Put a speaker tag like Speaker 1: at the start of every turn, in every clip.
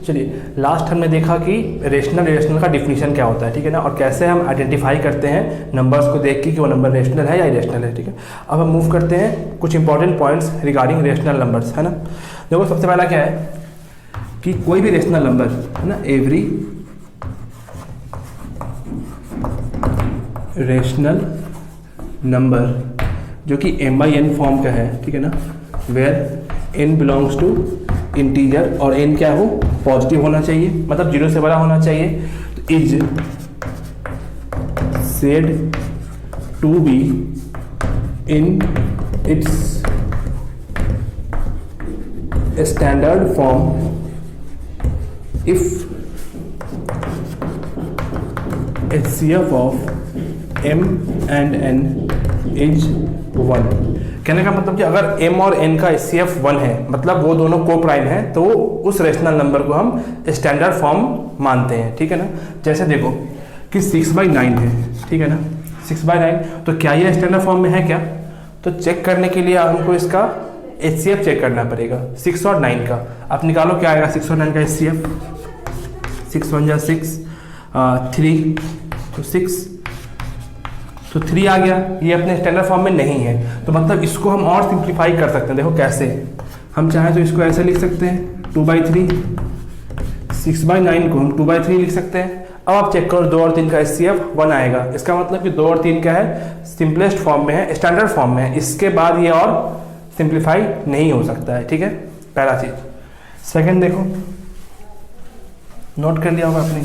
Speaker 1: चलिए लास्ट हमने देखा कि रेशनल का डिफिनीशन क्या होता है, ठीक है ना, और कैसे हम आइडेंटिफाई करते हैं नंबर्स को देख के कि वो नंबर रेशनल है या इरेशनल है, ठीक है। अब हम मूव करते हैं कुछ important points regarding rational numbers, है ना। देखो सबसे पहला क्या है कि कोई भी रेशनल नंबर, है ना, एवरी रेशनल नंबर जो कि m/n फॉर्म का है, ठीक है ना, where n belongs to integer और n क्या हो, पॉजिटिव होना चाहिए, मतलब 0 से बड़ा होना चाहिए, तो is said to be in its standard form if HCF of m and n is 1। कहने का मतलब कि अगर m और n का HCF 1 है, मतलब वो दोनों को प्राइम है, तो उस रेशनल नंबर को हम स्टैंडर्ड फॉर्म मानते हैं, ठीक है ना। जैसे देखो कि 6/9 है, ठीक है ना, 6/9, तो क्या ये स्टैंडर्ड फॉर्म में है क्या? तो चेक करने के लिए हमको इसका HCF चेक करना पड़ेगा 6 और 9 का। आप निकालो क्या आएगा 6 और 9 का HCF, 6 1 जा 6, 3 तो 6, तो 3 आ गया, ये अपने स्टैंडर्ड फॉर्म में नहीं है, तो मतलब इसको हम और सिंप्लीफाई कर सकते हैं। देखो कैसे, हम चाहें तो इसको ऐसे लिख सकते हैं 2/3, 6/9 को हम 2/3 लिख सकते हैं। अब आप चेक करो 2 और 3 का HCF 1 आएगा, इसका मतलब कि 2 और 3 क्या है, सिंपलेस्ट फॉर्म में है, स्टैंडर्ड फॉर्म में है, इसके बाद ये और सिंप्लीफाई नहीं हो सकता है, ठीक है, पहला चीज। सेकंड देखो, नोट कर लिया होगा आपने,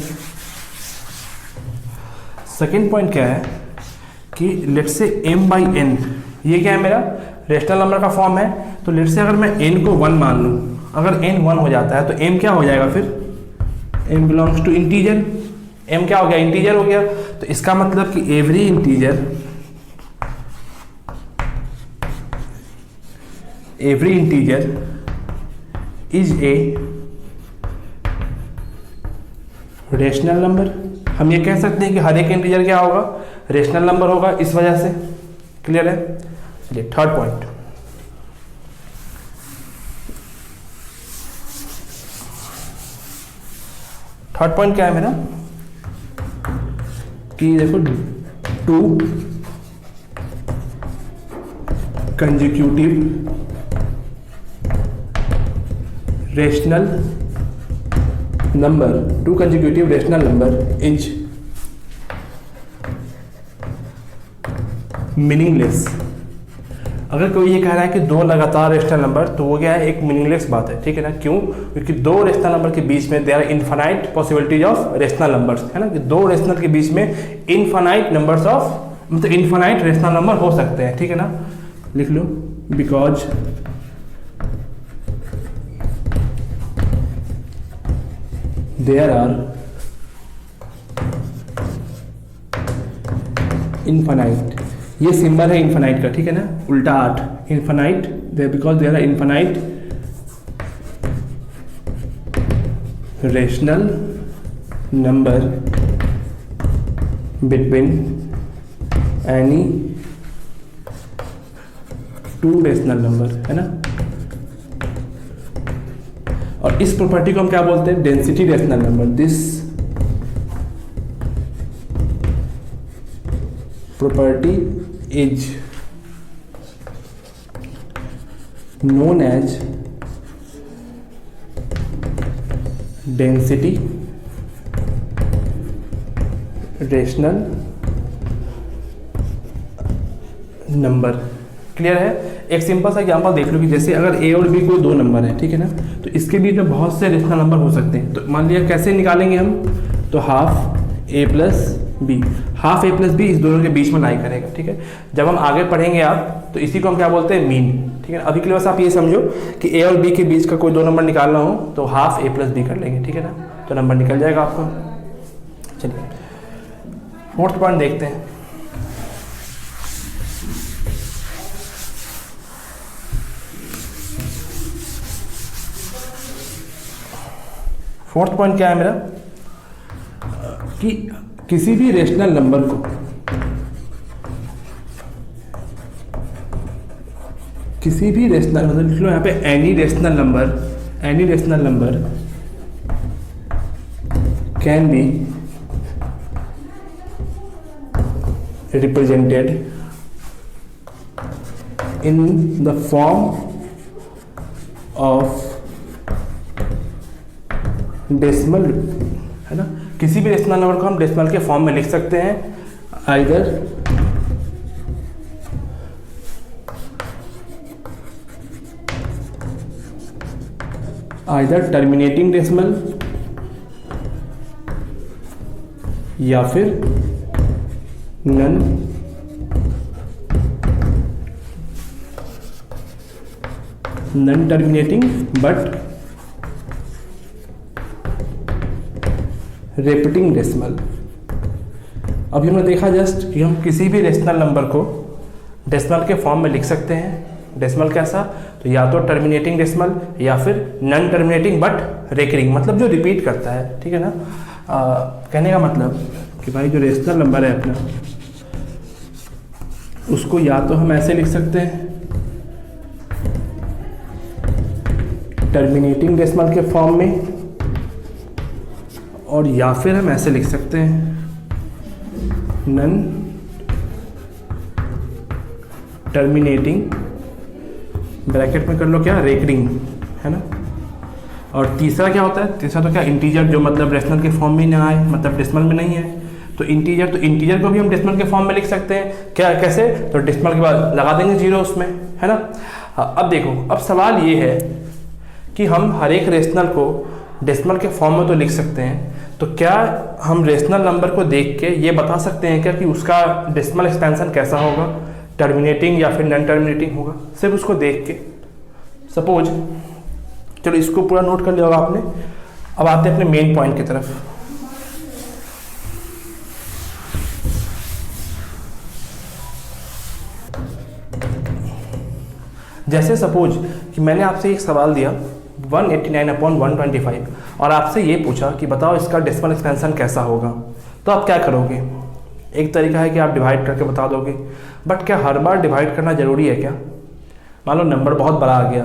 Speaker 1: सेकंड पॉइंट क्या है कि लेट से m/n, ये क्या है, मेरा रेशनल नंबर का फॉर्म है, तो लेट से अगर मैं n को 1 मान लूँ, अगर n 1 हो जाता है तो m क्या हो जाएगा फिर, m belongs to integer, m क्या हो गया, इंटीजर हो गया, तो इसका मतलब कि every integer is a rational number. हम ये कह सकते हैं कि हर एक इंटीजर क्या होगा, रेशनल नंबर होगा, इस वजह से। क्लियर है। चलिए थर्ड पॉइंट, थर्ड पॉइंट क्या है मेरा कि देखो 2 consecutive rational number, 2 consecutive rational number is meaningless. अगर कोई ये कह रहा है कि 2 लगातार रेशनल नंबर, तो वो क्या है, एक मीनिंगलेस बात है, ठीक है ना। क्यों? क्योंकि 2 रेशनल नंबर के बीच में there are infinite possibilities of rational numbers, है ना, कि 2 रेशनल के बीच में इनफाइनाइट नंबर्स ऑफ, मतलब इनफाइनाइट रेशनल नंबर हो सकते हैं, ठीक है ना। लिख लो, बिकॉज देयर आर इनफाइनाइट, ये सिंबल है इनफाइनाइट का, ठीक है ना, उल्टा 8, infinite, because there are infinite rational number between any 2 rational number, है ना। और इस प्रॉपर्टी को हम क्या बोलते हैं, density rational number. This property is known as density rational number। Clear है। एक सिंपल सा एग्जांपल देख लो कि जैसे अगर a और b कोई 2 नंबर है, ठीक है ना, तो इसके बीच में बहुत से रेशनल नंबर हो सकते हैं। तो मान लिया कैसे निकालेंगे हम, तो half a plus b, half a plus b इस दोनों के बीच में लाई करेगा, ठीक है। जब हम आगे पढ़ेंगे आप, तो इसी को हम क्या बोलते हैं, मीन, ठीक है। अभी के लिए बस आप ये समझो कि a और b के बीच का कोई 2 नंबर निकालना हो तो हाफ a प्लस बी कर लेंगे, ठीक है ना, तो नंबर निकल जाएगा आपका। चलिए फोर्थ पॉइंट देखते हैं। फोर्थ पॉइंट क्या है मेरा कि किसी भी रेशनल नंबर को मतलब लिख लो यहाँ पे any rational number can be represented in the form of decimal, है ना। किसी भी रेशनल नंबर को हम डेसिमल के फॉर्म में लिख सकते हैं, आइदर टर्मिनेटिंग डेसिमल या फिर none terminating but repeating decimal. अभी हमने देखा जस्ट कि हम किसी भी रेशनल नंबर को डेसिमल के फॉर्म में लिख सकते हैं। डेसिमल कैसा, तो या तो टर्मिनेटिंग डेसिमल या फिर नन टर्मिनेटिंग बट रिकरिंग, मतलब जो रिपीट करता है, ठीक है ना। कहने का मतलब कि भाई जो रेशनल नंबर है अपना, उसको या तो हम ऐसे लिख सकते हैं टर्मिनेटिंग डेसिमल के फॉर्म में, और या फिर हम ऐसे लिख सकते हैं नन टर्मिनेटिंग, ब्रैकेट में कर लो क्या, रेकरिंग, है ना। और तीसरा क्या होता है, तीसरा तो क्या, इंटीजर, जो मतलब रेशनल के फॉर्म में ना आए, मतलब डेसिमल में नहीं है, तो इंटीजर को भी हम डेसिमल के फॉर्म में लिख सकते हैं। क्या, कैसे, तो डेसिमल के बाद लगा देंगे जीरो उसमें, है ना। अब देखो, अब सवाल ये है कि हम हर एक रेशनल को डेसिमल के फॉर्म में तो लिख सकते हैं, तो क्या हम रेशनल नंबर को देख के ये बता सकते हैं क्या कि उसका डेसिमल एक्सपेंशन कैसा होगा, टर्मिनेटिंग या फिर नॉन टर्मिनेटिंग होगा, सिर्फ उसको देख के। सपोज, चलो इसको पूरा नोट कर लिया होगा आपने। अब आते हैं अपने मेन पॉइंट की तरफ। जैसे सपोज कि मैंने आपसे एक सवाल दिया 189/125 और आपसे ये पूछा कि बताओ इसका डेसिमल एक्सपेंशन कैसा होगा, तो आप क्या करोगे। एक तरीका है कि आप डिवाइड करके बता दोगे, बट क्या हर बार डिवाइड करना ज़रूरी है क्या। मान लो नंबर बहुत बड़ा आ गया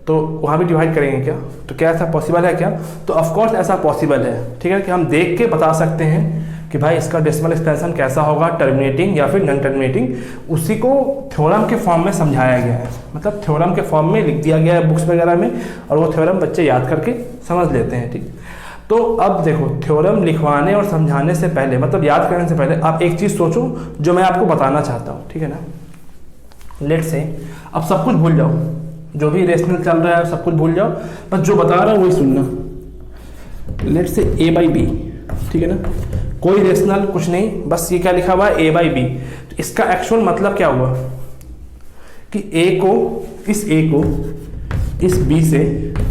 Speaker 1: तो वहाँ भी डिवाइड करेंगे क्या, तो क्या ऐसा पॉसिबल है क्या, तो ऑफकोर्स ऐसा पॉसिबल है, ठीक है, कि हम देख के बता सकते हैं कि भाई इसका डेसिमल एक्सपेंशन कैसा होगा, टर्मिनेटिंग या फिर नॉन टर्मिनेटिंग। उसी को थ्योरम के फॉर्म में समझाया गया है, मतलब थ्योरम के फॉर्म में लिख दिया गया है बुक्स वगैरह में, और वो थ्योरम बच्चे याद करके समझ लेते हैं, ठीक। तो अब देखो, थ्योरम लिखवाने और समझाने से पहले, मतलब याद करने से पहले, आप एक चीज़ सोचो जो मैं आपको बताना चाहता हूँ, ठीक है ना। लेट से अब सब कुछ भूल जाओ, जो भी रेशनल चल रहा है सब कुछ भूल जाओ, बस जो बता रहा हूँ वही सुनना। लेट से A/B, ठीक है ना, कोई रेशनल कुछ नहीं, बस ये क्या लिखा हुआ है A/B। तो इसका एक्चुअल मतलब क्या हुआ कि A को इस B से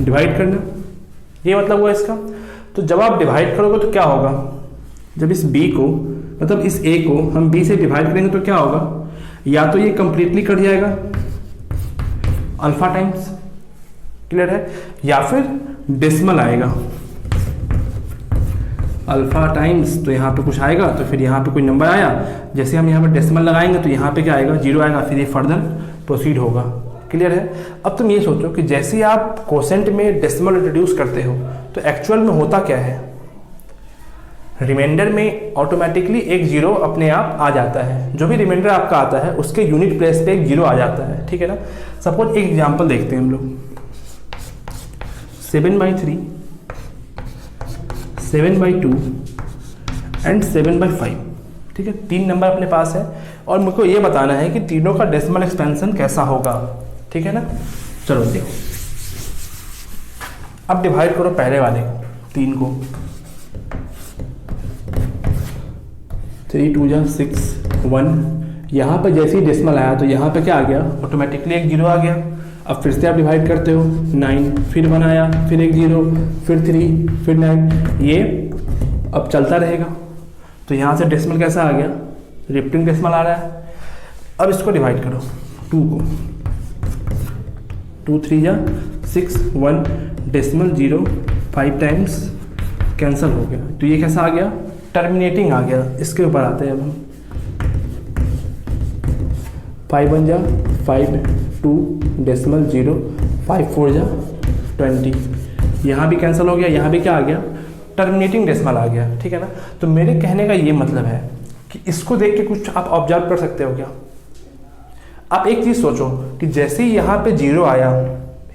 Speaker 1: डिवाइड करना, ये मतलब हुआ इसका। तो जब आप डिवाइड करोगे तो क्या होगा, जब इस B को, मतलब इस A को हम B से डिवाइड करेंगे तो क्या होगा, या तो ये कंप्लीटली कट जाएगा अल्फा टाइम्स, क्लियर है, या फिर डेसिमल आएगा अल्फा टाइम्स, तो यहाँ पे कुछ आएगा, तो फिर यहाँ पे कोई नंबर आया, जैसे हम यहाँ पे डेसिमल लगाएंगे तो यहाँ पे क्या आएगा, जीरो आएगा, फिर ये फर्दर प्रोसीड होगा, क्लियर है। अब तुम ये सोचो कि जैसे आप कोसेंट में डेसिमल इंट्रोड्यूस करते हो तो एक्चुअल में होता क्या है, रिमाइंडर में ऑटोमेटिकली एक जीरो अपने आप आ जाता है, जो भी रिमाइंडर आपका आता है उसके यूनिट प्लेस पे एक जीरो आ जाता है, ठीक है ना। सपोज एक एग्जांपल देखते हैं हम लोग, 7/3, 7/2 एंड 7/5, ठीक है, तीन नंबर अपने पास है और मुझको ये बताना है कि तीनों का डेसिमल एक्सपेंशन कैसा होगा, ठीक है ना। चलो देखो, अब डिवाइड करो पहले वाले को, 3 को, 3 2 जा 6 1, यहाँ पर जैसे ही डेसिमल आया तो यहाँ पे क्या आ गया, ऑटोमेटिकली एक जीरो आ गया। अब फिर से आप डिवाइड करते हो, 9, फिर 1 आया, फिर एक जीरो, फिर 3, फिर 9, ये अब चलता रहेगा। तो यहाँ से डेसिमल कैसा आ गया, रिपीटिंग डेसिमल आ रहा है। अब इसको डिवाइड करो, 2 को, 2 3 जा 6 1, डेसिमल 0, 5 टाइम्स कैंसिल हो गया, तो ये कैसा आ गया, टर्मिनेटिंग आ गया। इसके ऊपर आते हैं अब हम, 5 1 जा 5, 2 डेसिमल 0, 5 4 जा 20, यहाँ भी कैंसिल हो गया, यहाँ भी क्या आ गया टर्मिनेटिंग डेसिमल आ गया, ठीक है ना। तो मेरे कहने का ये मतलब है कि इसको देख के कुछ आप ऑब्जर्व कर सकते हो क्या। आप एक चीज़ सोचो कि जैसे ही यहाँ पे जीरो आया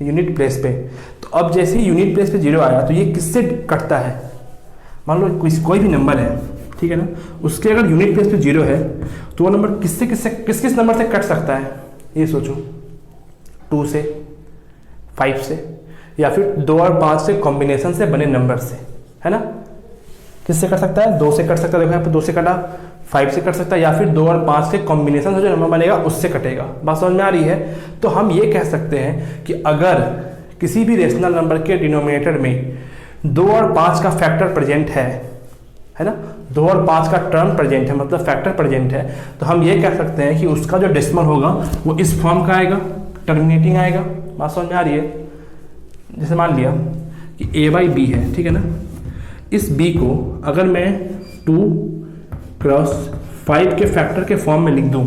Speaker 1: यूनिट प्लेस पे, तो अब जैसे ही यूनिट प्लेस पे जीरो आया तो ये किससे कटता है। मान लो कोई भी नंबर है, ठीक है ना, उसके अगर यूनिट प्लेस पे जीरो है तो वो नंबर किस नंबर से कट सकता है, ये सोचो। 2 से, 5 से, या फिर 2 और 5 से कॉम्बिनेशन से बने नंबर से, है ना। किससे कट सकता है, 2 से कट सकता है। देखो यहाँ पे 2 से कटा, 5 से कट सकता है, या फिर 2 और 5 के कॉम्बिनेशन से जो नंबर बनेगा उससे कटेगा। बात समझ में आ रही है। तो हम ये कह सकते हैं कि अगर किसी भी रेशनल नंबर के डिनोमिनेटर में 2 और 5 का फैक्टर प्रेजेंट है ना, 2 और 5 का टर्म प्रेजेंट है, मतलब फैक्टर प्रेजेंट है, तो हम ये कह सकते हैं कि उसका जो डेसिमल होगा वो इस फॉर्म का आएगा, टर्मिनेटिंग आएगा। बात समझ में आ रही है। जैसे मान लिया कि a/b है, ठीक है ना, इस b को अगर मैं 2 क्रॉस 5 के फैक्टर के फॉर्म में लिख दूं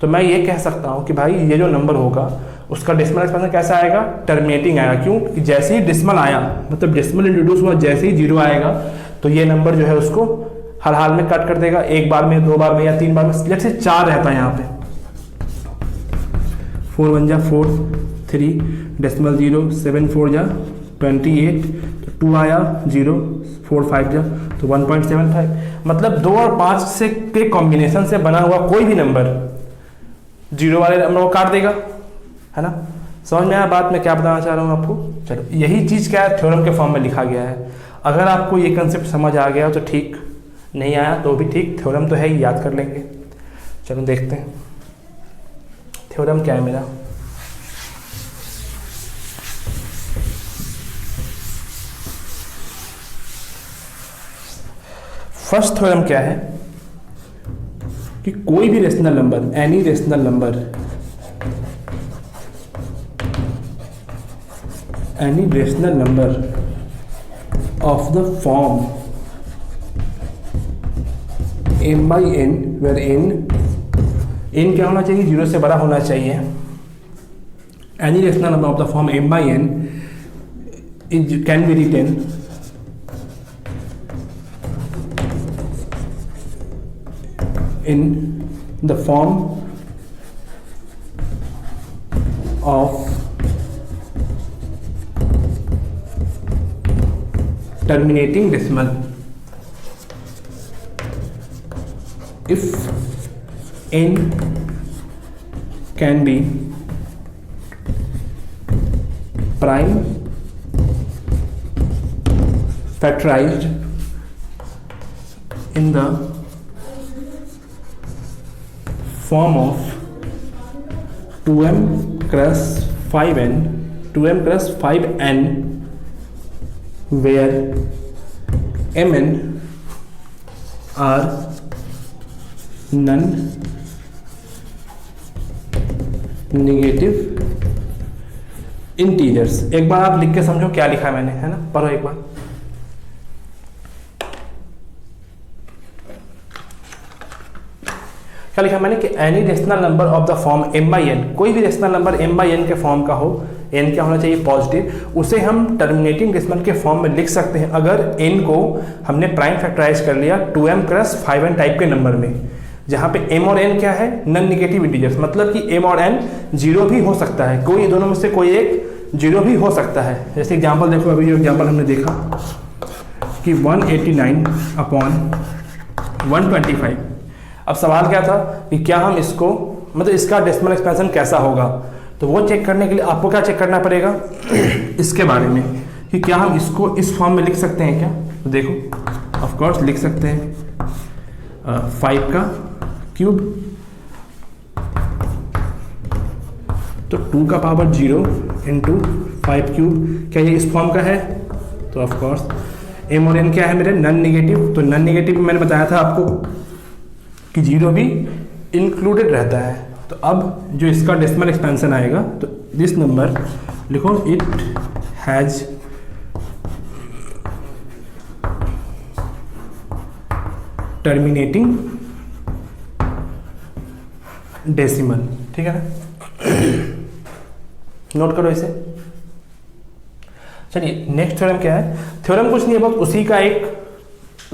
Speaker 1: तो मैं ये कह सकता हूं कि भाई ये जो नंबर होगा उसका डेसिमल एक्सपेंशन कैसा आएगा, टर्मिनेटिंग आएगा। क्यों कि जैसे ही डेसिमल आया, मतलब डेसिमल इंट्रोड्यूस हुआ, जैसे ही जीरो आएगा तो ये नंबर जो है उसको हर हाल में कट कर देगा, एक बार में, 2 बार में या 3 बार में। लेट्स से 4 रहता है यहाँ पे, 4 1 जा 4, 3 डेसिमल 0, 7 4 जा 28, तो 2 आया 0, 4 5 जा तो 1.75। मतलब 2 और 5 से के कॉम्बिनेशन से बना हुआ कोई भी नंबर जीरो वाले नंबर को काट देगा, है ना। समझ में आया बात मैं क्या बताना चाह रहा हूँ आपको। चलो यही चीज़ क्या है, थ्योरम के फॉर्म में लिखा गया है। अगर आपको ये कंसेप्ट समझ आ गया तो ठीक, नहीं आया तो भी ठीक, थ्योरम तो है ही, याद कर लेंगे। चलो देखते हैं थ्योरम क्या है मेरा। फर्स्ट थ्योरम क्या है कि कोई भी rational number, any rational number, any rational number of the form m by n where n क्या होना चाहिए, 0 से बड़ा होना चाहिए। any rational number of the form m by n can be written in the form of terminating decimal if n can be prime factorized in the form of 2m cross 5n, 2m cross 5n, where mn are non-negative integers। एक बार आप लिख के समझो क्या लिखा है मैंने, है ना, पढ़ो एक बार। क्या लिखा मैंने कि any rational number of the form m by n, कोई भी rational number m by n के फॉर्म का हो, n क्या होना चाहिए, पॉजिटिव, उसे हम टर्मिनेटिंग डेसिमल के फॉर्म में लिख सकते हैं अगर n को हमने प्राइम फैक्टराइज कर लिया 2m क्रॉस 5n टाइप के नंबर में, जहाँ पे m और n क्या है, नॉन नेगेटिव इंटीजर्स, मतलब कि m और n जीरो भी हो सकता है, कोई दोनों में से कोई एक जीरो भी हो सकता है। जैसे एग्जाम्पल देखो, अभी जो एग्जाम्पल हमने देखा कि 189/125। अब सवाल क्या था कि क्या हम इसको, मतलब इसका डेसिमल एक्सपेंशन कैसा होगा, तो वो चेक करने के लिए आपको क्या चेक करना पड़ेगा इसके बारे में कि क्या हम इसको इस फॉर्म में लिख सकते हैं क्या। तो देखो ऑफ कोर्स लिख सकते हैं, 5 का क्यूब तो 2 का पावर 0 इंटू 5 क्यूब, क्या ये इस फॉर्म का है, तो ऑफ कोर्स m और n क्या है मेरे, नॉन नेगेटिव, तो नॉन नेगेटिव मैंने बताया था आपको कि जीरो भी इंक्लूडेड रहता है। तो अब जो इसका डेसिमल एक्सपेंशन आएगा, तो दिस नंबर लिखो, इट हैज टर्मिनेटिंग डेसिमल, ठीक है ना, नोट करो इसे। चलिए नेक्स्ट थ्योरम क्या है। थ्योरम कुछ नहीं है, बस उसी का एक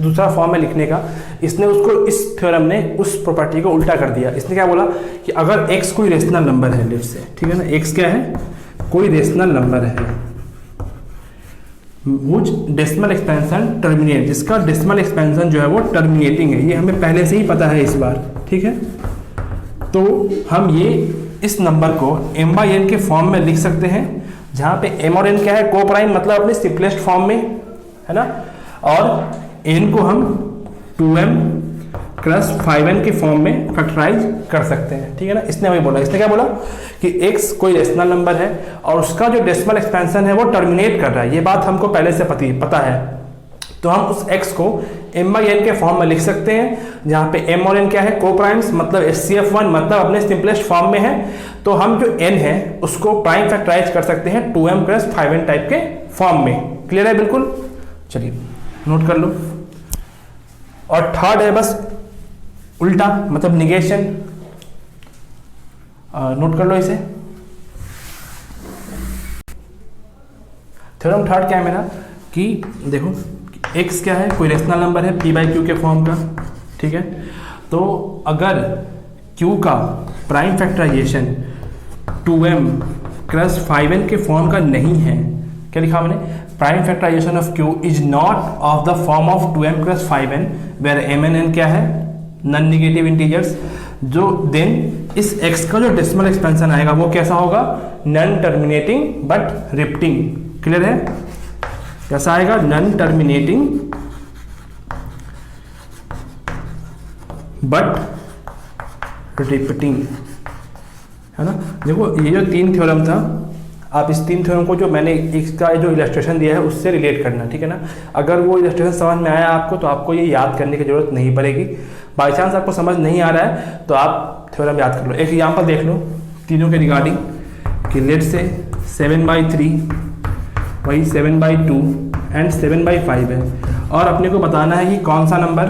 Speaker 1: दूसरा फॉर्म है लिखने का। इसने उसको, इस थ्योरम ने उस प्रॉपर्टी को उल्टा कर दिया। इसने क्या बोला कि अगर x कोई रेशनल नंबर है, लेट से, ठीक है ना, x क्या है, कोई रेशनल नंबर है व्हिच डेसिमल एक्सपेंशन टर्मिनेट, जिसका डेसिमल एक्सपेंशन जो है वो टर्मिनेटिंग है। ये हमें पहले से ही पता है इस बार, ठीक है। तो हम ये इस नंबर को m/n के फॉर्म में लिख सकते हैं, जहाँ पे m और n क्या है, को प्राइम, मतलब अपने सिंपलेस्ट फॉर्म में है ना, और n को हम 2m + 5n के फॉर्म में फैक्टराइज कर सकते हैं, ठीक है ना। इसने वही बोला, इसने क्या बोला कि x कोई रेशनल नंबर है और उसका जो डेसिमल एक्सपेंशन है वो टर्मिनेट कर रहा है। ये बात हमको पहले से पता है। तो हम उस x को m/n के फॉर्म में लिख सकते हैं, जहाँ पे m और n क्या है, को प्राइम्स, मतलब HCF1, मतलब अपने सिंपलेस्ट फॉर्म में है। तो हम जो n है उसको प्राइम फैक्टराइज कर सकते हैं 2m + 5n टाइप के फॉर्म में। क्लियर है बिल्कुल। चलिए नोट कर लो। और थर्ड है बस उल्टा, मतलब निगेशन। नोट कर लो इसे। थ्योरम थर्ड क्या है मेरा कि देखो x क्या है, कोई रेशनल नंबर है p/q के फॉर्म का, ठीक है। तो अगर q का प्राइम फैक्टराइजेशन 2m + 5n के फॉर्म का नहीं है, क्या लिखा मैंने, prime factorization of q is not of the form of 2m + 5n where m and n क्या है, नॉन नेगेटिव इंटीजर्स, जो देन इस x का जो डेसिमल एक्सपेंशन आएगा वो कैसा होगा, non terminating but repeating. Clear है, कैसा आएगा, नॉन टर्मिनेटिंग बट रिपीटिंग, है ना। देखो ये जो 3 थ्योरम था, आप इस 3 थ्योरम को जो मैंने इसका जो इलस्ट्रेशन दिया है उससे रिलेट करना, ठीक है ना। अगर वो इलस्ट्रेशन समझ में आया आपको तो आपको ये याद करने की जरूरत नहीं पड़ेगी। बाई चांस आपको समझ नहीं आ रहा है तो आप थ्योरम याद कर लो। एक एग्जाम्पल देख लो तीनों के रिगार्डिंग कि लेट से 7/3 वही 7/2 एंड 7/5 है, और अपने को बताना है कि कौन सा नंबर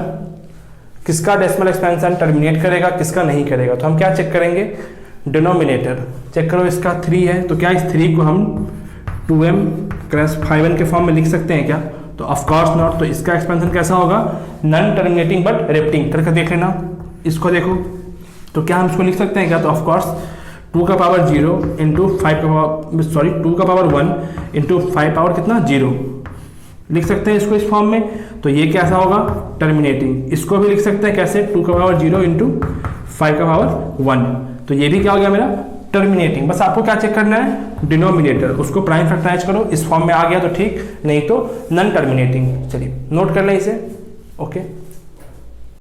Speaker 1: किसका डेसिमल एक्सपेंशन टर्मिनेट करेगा, किसका नहीं करेगा। तो हम क्या चेक करेंगे, डिनोमिनेटर चेक करो। इसका 3 है तो क्या इस 3 को हम 2m + 5n के फॉर्म में लिख सकते हैं क्या, तो ऑफकोर्स नॉट। तो इसका एक्सपेंशन कैसा होगा, नॉन टर्मिनेटिंग बट रिपीटिंग। करके देख लेना, इसको देखो तो क्या हम इसको लिख सकते हैं क्या, तो ऑफकोर्स 2 का पावर 0 इंटू 5 का पावर, सॉरी 2 का पावर 1 इंटू 5 पावर कितना 0 लिख सकते हैं इसको इस फॉर्म में। तो ये कैसा होगा, टर्मिनेटिंग। इसको भी लिख सकते हैं कैसे, 2 का पावर 0 इंटू 5 का पावर 1। तो ये भी क्या हो गया मेरा, टर्मिनेटिंग। बस आपको क्या चेक करना है, डिनोमिनेटर, उसको प्राइम फैक्टराइज करो, इस फॉर्म में आ गया तो ठीक, नहीं तो नॉन टर्मिनेटिंग। चलिए नोट कर लें इसे, ओके।